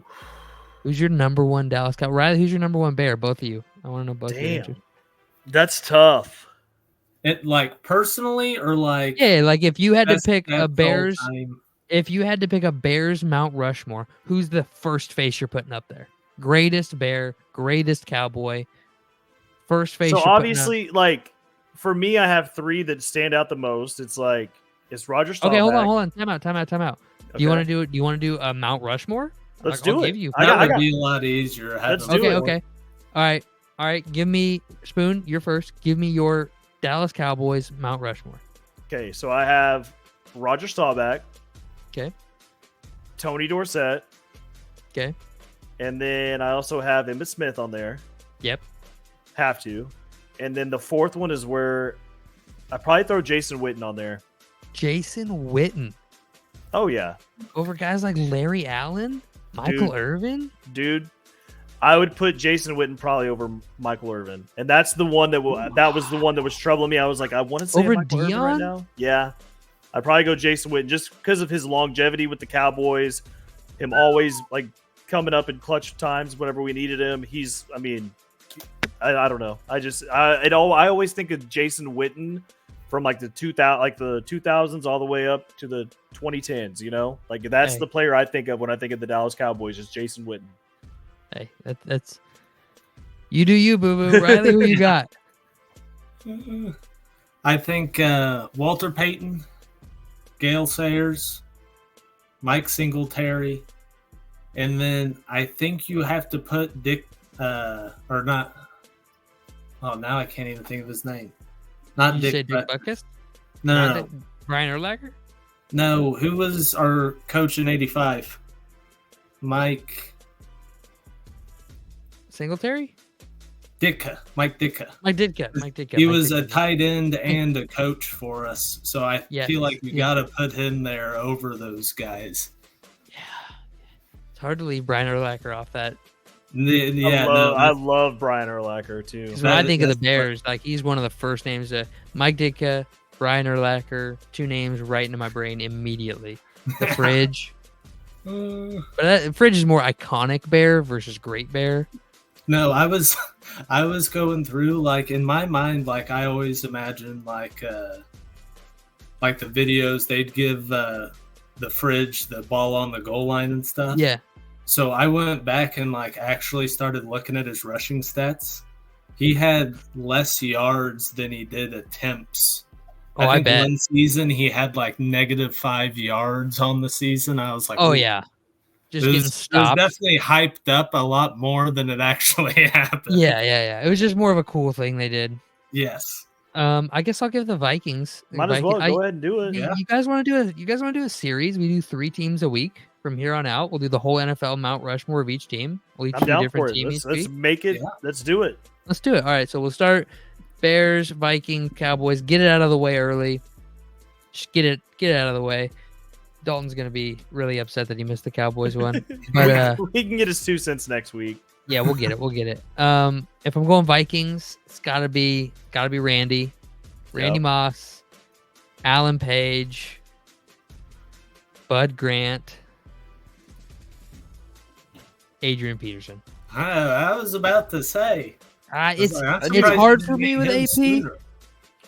Who's your number one Dallas Cowboy? Riley, who's your number one Bear? Both of you. I want to know both of you. That's tough. It like personally or like like if you had to pick a Bears, if you had to pick a Bears Mount Rushmore, who's the first face you're putting up there? Greatest Bear, greatest Cowboy, first face. So obviously, like for me, I have three that stand out the most. It's like it's Roger Staubach. Okay, hold on. Time out. Okay. Do you want to do a Mount Rushmore? Let's do it. That would be a lot easier. Let's do it. Okay. All right. Give me Spoon. You're first. Give me your Dallas Cowboys Mount Rushmore. Okay, so I have Roger Staubach. Okay. Tony Dorsett. Okay. And then I also have Emmitt Smith on there. Yep. Have to. And then the fourth one is where I probably throw Jason Witten on there. Jason Witten. Oh yeah. Over guys like Larry Allen, Michael Irvin. Dude, I would put Jason Witten probably over Michael Irvin, and that's the one that was the one that was troubling me. I was like, I want to say over Michael Irvin right now. Yeah, I'd probably go Jason Witten just because of his longevity with the Cowboys, him always like coming up in clutch times whenever we needed him. I don't know. I always think of Jason Witten from like the 2000s all the way up to the 2010s. You know, like that's the player I think of when I think of the Dallas Cowboys is Jason Witten. Hey, that's you do you, boo boo. Riley, who you got? I think Walter Payton, Gale Sayers, Mike Singletary, and then I think you have to put Dick or not. Oh, now I can't even think of his name. Not you Dick. Say Dick Butkus? No. Brian Urlacher? No, who was our coach in Mike Ditka. Mike Ditka. He was a tight end and a coach for us, so I feel like you got to put him there over those guys. Yeah, it's hard to leave Brian Urlacher off that. I love Brian Urlacher too. Because when I think of the Bears, like he's one of the first names. Mike Ditka, Brian Urlacher, 2 names right into my brain immediately. The Fridge. But Fridge is more iconic Bear versus great Bear. No, I was going through, like, in my mind, like, I always imagined, like the videos they'd give the Fridge the ball on the goal line and stuff. Yeah. So I went back and, like, actually started looking at his rushing stats. He had less yards than he did attempts. I bet. One season he had, like, -5 yards on the season. I was like, oh, yeah. Just getting stopped. It was definitely hyped up a lot more than it actually happened. Yeah. It was just more of a cool thing they did. Yes. I guess I'll give the Vikings. Might as well go ahead and do it. Yeah. You guys want to do a series? We do 3 teams a week from here on out. We'll do the whole NFL Mount Rushmore of each team. We'll each I'm do down different for it. teams. Let's make it. Yeah. Let's do it. Let's do it. All right. So we'll start Bears, Vikings, Cowboys. Get it out of the way early. Just get it out of the way. Dalton's gonna be really upset that he missed the Cowboys one, but he can get his 2 cents next week. Yeah, we'll get it. If I'm going Vikings, it's gotta be Randy Moss, Alan Page, Bud Grant, Adrian Peterson. I was about to say it's hard for me with AP. Sooner.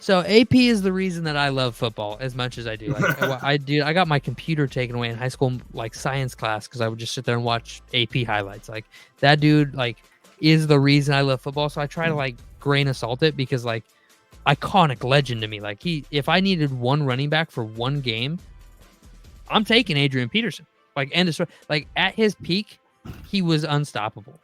So AP is the reason that I love football as much as I do. Like, I got my computer taken away in high school, like science class, because I would just sit there and watch AP highlights. Like that dude, like, is the reason I love football. So I try to like grain of salt it because like iconic legend to me. Like if I needed one running back for one game, I'm taking Adrian Peterson. Like like at his peak, he was unstoppable.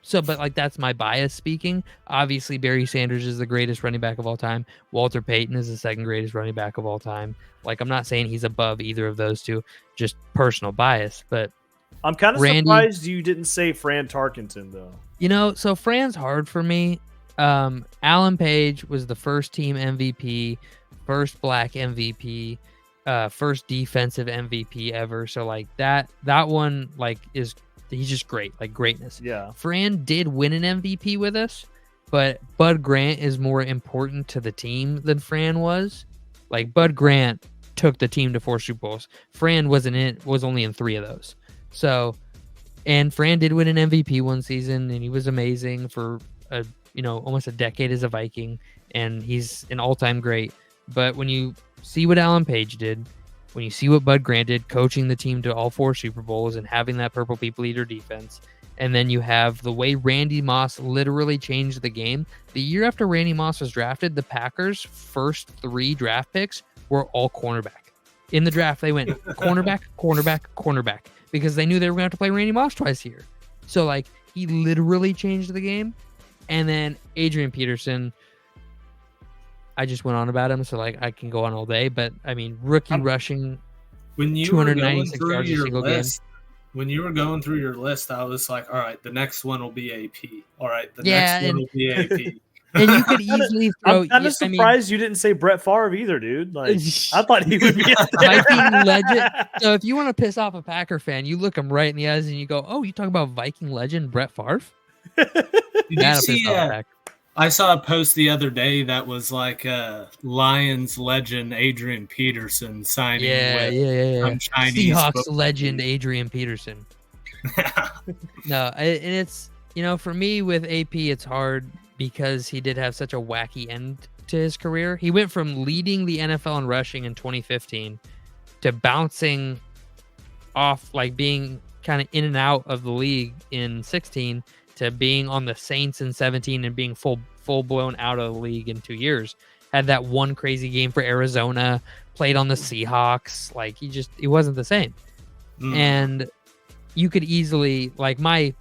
So, but like that's my bias speaking. Obviously, Barry Sanders is the greatest running back of all time. Walter Payton is the 2nd greatest running back of all time. Like I'm not saying he's above either of those two, just personal bias. But I'm kind of surprised you didn't say Fran Tarkenton though. So Fran's hard for me. Alan Page was the first team MVP, first black MVP, first defensive MVP ever. So like that one like is. He's just great, like greatness. Yeah. Fran did win an MVP with us, but Bud Grant is more important to the team than Fran was. Like Bud Grant took the team to 4 Super Bowls. Fran was only in 3 of those. So, and Fran did win an MVP one season, and he was amazing for almost a decade as a Viking, and he's an all-time great. But when you see what Alan Page did, when you see what Bud Grant did, coaching the team to all 4 Super Bowls and having that Purple People Eater defense, and then you have the way Randy Moss literally changed the game. The year after Randy Moss was drafted, the Packers' first 3 draft picks were all cornerback. In the draft, they went cornerback, because they knew they were going to have to play Randy Moss twice a year. So, like, he literally changed the game. And then Adrian Peterson, I just went on about him, so like I can go on all day. But I mean, rookie rushing, when you 296 yards a single game. When you were going through your list, I was like, all right, the next one will be AP. All right, the next one will be AP. And you could easily throw. I'm kind of surprised you didn't say Brett Favre either, dude. Like, I thought he would be Viking legend. So if you want to piss off a Packer fan, you look him right in the eyes and you go, "Oh, you talking about Viking legend Brett Favre?" Did you see? I saw a post the other day that was like Lions legend Adrian Peterson signing with Chinese Seahawks football. Legend Adrian Peterson. No, and it's for me with AP, it's hard because he did have such a wacky end to his career. He went from leading the NFL in rushing in 2015 to bouncing off, like being kind of in and out of the league in 16 to being on the Saints in 17 and being full blown out of the league in 2 years. Had that one crazy game for Arizona, played on the Seahawks. Like he wasn't the same. And you could easily, like, my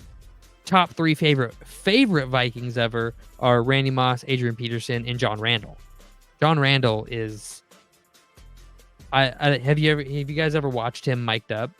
top 3 favorite Vikings ever are Randy Moss, Adrian Peterson, and John Randall. John Randall is have you guys ever watched him mic'd up?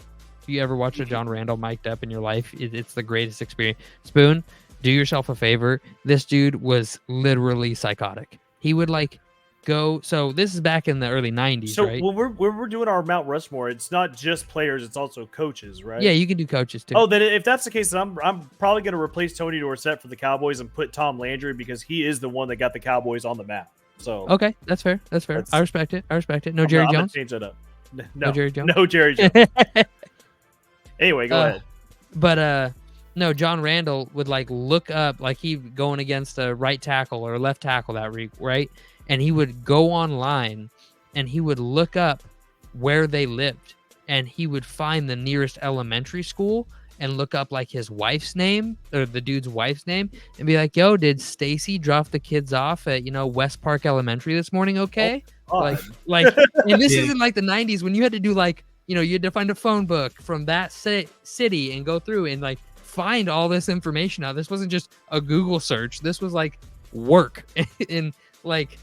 If you ever watched a John Randall mic'd up in your life, it's the greatest experience. Spoon, do yourself a favor. This dude was literally psychotic. He would like go. So this is back in the early 90s, So right? when we're doing our Mount Rushmore, it's not just players, it's also coaches, right? Yeah, you can do coaches too. Oh, then if that's the case, then I'm probably going to replace Tony Dorsett for the Cowboys and put Tom Landry because he is the one that got the Cowboys on the map. So okay, that's fair. That's fair. I respect it. No Jerry I'm Jones. change that up. No Jerry Jones. No Jerry Jones. Anyway, go ahead. But no, John Randall would like look up, like he going against a right tackle or left tackle that week, right? And he would go online and he would look up where they lived, and he would find the nearest elementary school and look up like his wife's name or the dude's wife's name and be like, yo, did Stacy drop the kids off at, West Park Elementary this morning? Okay. Oh, like, and this isn't like the 90s when you had to do like, you had to find a phone book from that city and go through and like find all this information out. This wasn't just a Google search. This was like work. And like,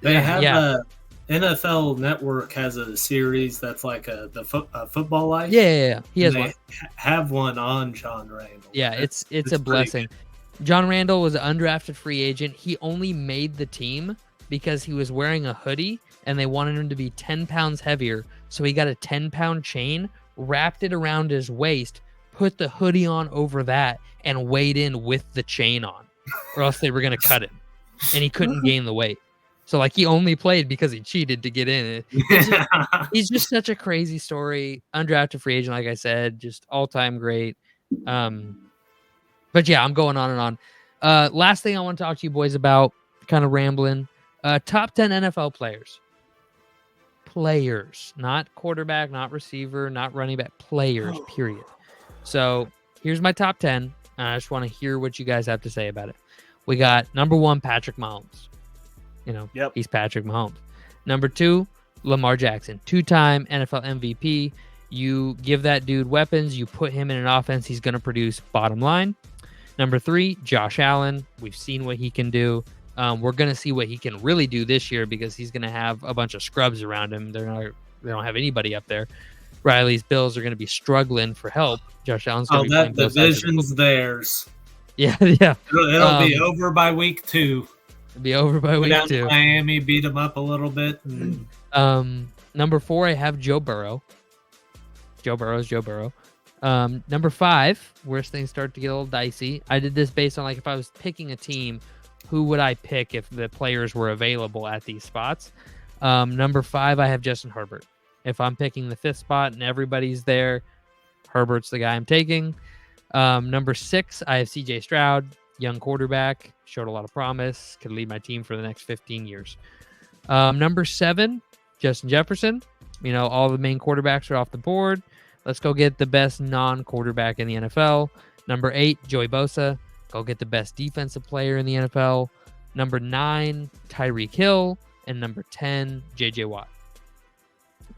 they have NFL Network has a series that's like the football life. Yeah. He has one. Have one on John Randall. Yeah, it's a blessing. John Randall was an undrafted free agent. He only made the team because he was wearing a hoodie and they wanted him to be 10 pounds heavier. So he got a 10-pound chain, wrapped it around his waist, put the hoodie on over that, and weighed in with the chain on, or else they were going to cut him. And he couldn't gain the weight. So, like, he only played because he cheated to get in. He's just such a crazy story. Undrafted free agent, like I said, just all-time great. But, yeah, I'm going on and on. Last thing I want to talk to you boys about, kind of rambling, top 10 NFL players. Players, not quarterback, not receiver, not running back. Players, period. So, here's my top 10. I just want to hear what you guys have to say about it. We got number 1, Patrick Mahomes. He's Patrick Mahomes. Number 2, Lamar Jackson, 2-time NFL MVP. You give that dude weapons, you put him in an offense, he's going to produce, bottom line. Number 3, Josh Allen. We've seen what he can do. We're going to see what he can really do this year because he's going to have a bunch of scrubs around him. They don't have anybody up there. Riley's Bills are going to be struggling for help. Josh Allen's going to be playing both sides. Division's theirs. Yeah. It'll be over by week 2. It'll be over by week 2. Miami beat them up a little bit. Number 4, I have Joe Burrow. Joe Burrow. Number 5, where things start to get a little dicey. I did this based on like if I was picking a team, who would I pick if the players were available at these spots? Number 5, I have Justin Herbert. If I'm picking the 5th spot and everybody's there, Herbert's the guy I'm taking. Number 6, I have CJ Stroud, young quarterback, showed a lot of promise, could lead my team for the next 15 years. Number 7, Justin Jefferson. All the main quarterbacks are off the board. Let's go get the best non-quarterback in the NFL. Number 8, Joey Bosa. Go get the best defensive player in the NFL. Number 9, Tyreek Hill. And number 10, J.J. Watt.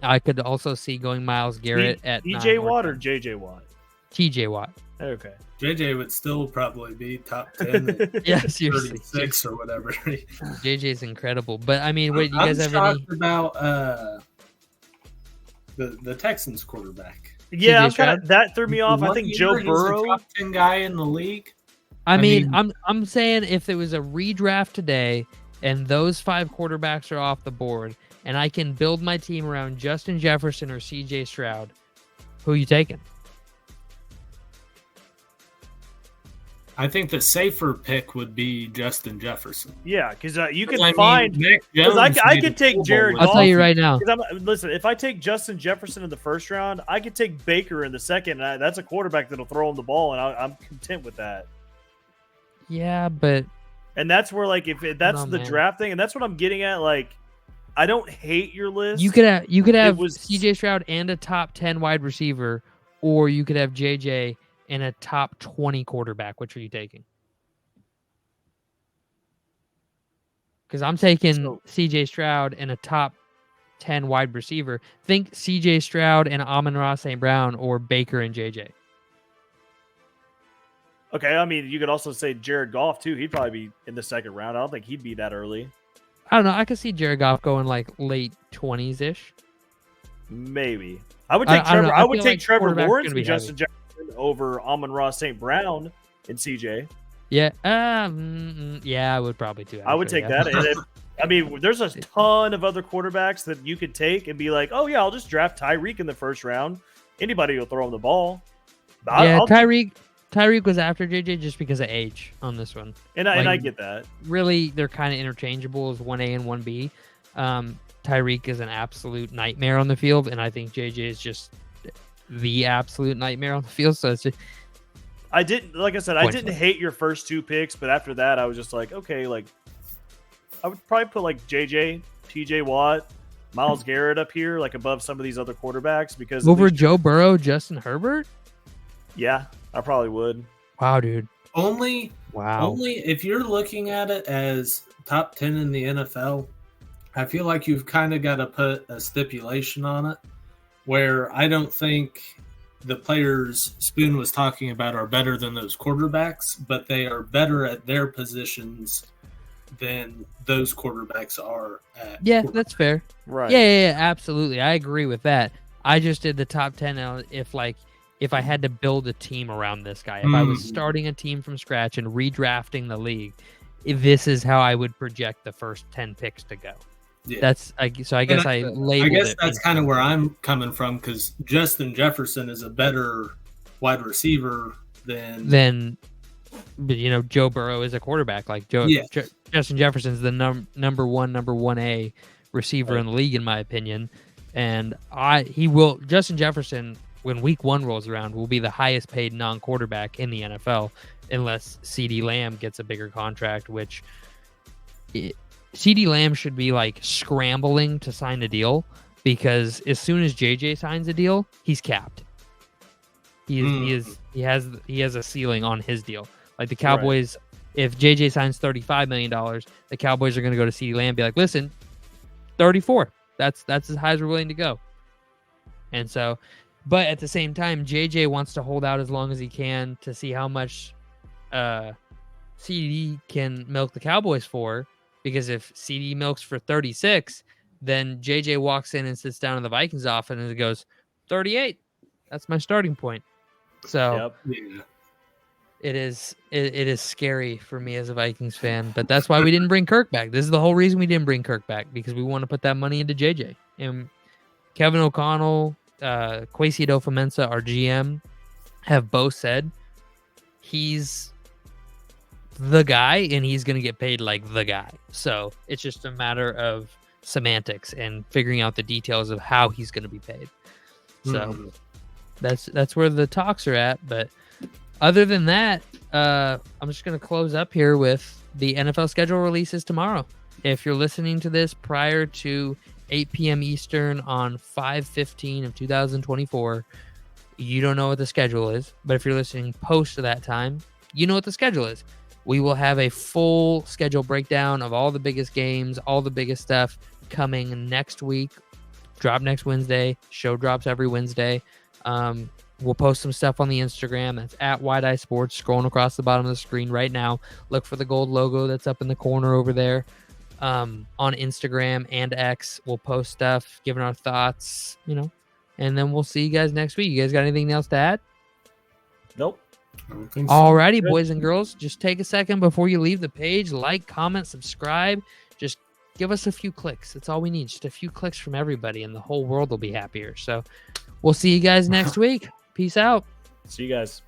I could also see going Myles Garrett at DJ Watt or JJ Watt? TJ Watt. Okay. JJ would still probably be top 10. Yeah, seriously. 36 or whatever. JJ's incredible. But I mean, wait, do you guys have any about the Texans quarterback? Yeah, that threw me off. I think Joe Burrow, the top 10 guy in the league. I mean, I'm saying if there was a redraft today and those 5 quarterbacks are off the board, and I can build my team around Justin Jefferson or CJ Stroud, who are you taking? I think the safer pick would be Justin Jefferson. Yeah, because you can find. Because I could take Jared Goff. I'll tell you right now. Listen, if I take Justin Jefferson in the 1st round, I could take Baker in the 2nd. And that's a quarterback that'll throw him the ball, and I'm content with that. Yeah, but. And that's where, like, if that's the draft thing, and that's what I'm getting at, like. I don't hate your list. You could have CJ Stroud and a top 10 wide receiver, or you could have JJ and a top 20 quarterback. Which are you taking? Because I'm taking CJ Stroud and a top 10 wide receiver. Think CJ Stroud and Amon-Ra St. Brown or Baker and JJ. Okay, I mean, you could also say Jared Goff, too. He'd probably be in the 2nd round. I don't think he'd be that early. I don't know. I could see Jared Goff going like late 20s-ish. Maybe. I would take Trevor. I would take Trevor Lawrence and Justin Jefferson over Amon-Ra St. Brown and CJ. Yeah. Yeah, I would probably too. I would take that. And there's a ton of other quarterbacks that you could take and be like, oh, yeah, I'll just draft Tyreek in the first round. Anybody will throw him the ball. Tyreek was after JJ just because of age on this one. And I get that. Really, they're kind of interchangeable as 1A and 1B. Tyreek is an absolute nightmare on the field, and I think JJ is just the absolute nightmare on the field. So it's just, I didn't hate your first 2 picks, but after that, I was just like, okay, like I would probably put like JJ, TJ Watt, Myles Garrett up here, like above some of these other quarterbacks because over Joe Burrow, Justin Herbert. Yeah, I probably would. Wow, dude. Only if you're looking at it as top 10 in the NFL, I feel like you've kind of got to put a stipulation on it where I don't think the players Spoon was talking about are better than those quarterbacks, but they are better at their positions than those quarterbacks are at. Yeah, that's fair. Right. Yeah, absolutely. I agree with that. I just did the top 10 if I had to build a team around this guy. If I was starting a team from scratch and redrafting the league, this is how I would project the first 10 picks to go. Yeah. I guess I labeled it. I guess that's kind of where I'm coming from because Justin Jefferson is a better wide receiver than Joe Burrow is a quarterback. Like Justin Jefferson's the number 1A receiver in the league, in my opinion. And Justin Jefferson, when week 1 rolls around, will be the highest paid non-quarterback in the NFL unless CeeDee Lamb gets a bigger contract, which CeeDee Lamb should be like scrambling to sign a deal because as soon as JJ signs a deal, he's capped. He has a ceiling on his deal. Like the Cowboys, if JJ signs $35 million, the Cowboys are going to go to CeeDee Lamb and be like, listen, 34. That's as high as we're willing to go. And so, but at the same time, JJ wants to hold out as long as he can to see how much CD can milk the Cowboys for. Because if CD milks for 36, then JJ walks in and sits down in the Vikings office and goes, 38. That's my starting point. So it is scary for me as a Vikings fan, but that's why we didn't bring Kirk back. This is the whole reason we didn't bring Kirk back, because we want to put that money into JJ. And Kevin O'Connell, Kwesi Adofo-Mensah, our GM, have both said he's the guy and he's going to get paid like the guy. So it's just a matter of semantics and figuring out the details of how he's going to be paid. So that's where the talks are at. But other than that, I'm just going to close up here with the NFL schedule releases tomorrow. If you're listening to this prior to 8 p.m. Eastern on 5/15 of 2024, you don't know what the schedule is. But if you're listening post to that time, you know what the schedule is. We will have a full schedule breakdown of all the biggest games, all the biggest stuff coming next week. Drop next Wednesday. Show drops every Wednesday. We'll post some stuff on the Instagram. That's at Wide Eye Sports. Scrolling across the bottom of the screen right now. Look for the gold logo that's up in the corner over there. On Instagram and X, we'll post stuff, giving our thoughts, and then we'll see you guys next week. You guys got anything else to add? Nope. Alrighty, boys and girls, just take a second before you leave the page. Like, comment, subscribe. Just give us a few clicks. That's all we need. Just a few clicks from everybody, and the whole world will be happier. So we'll see you guys next week. Peace out. See you guys.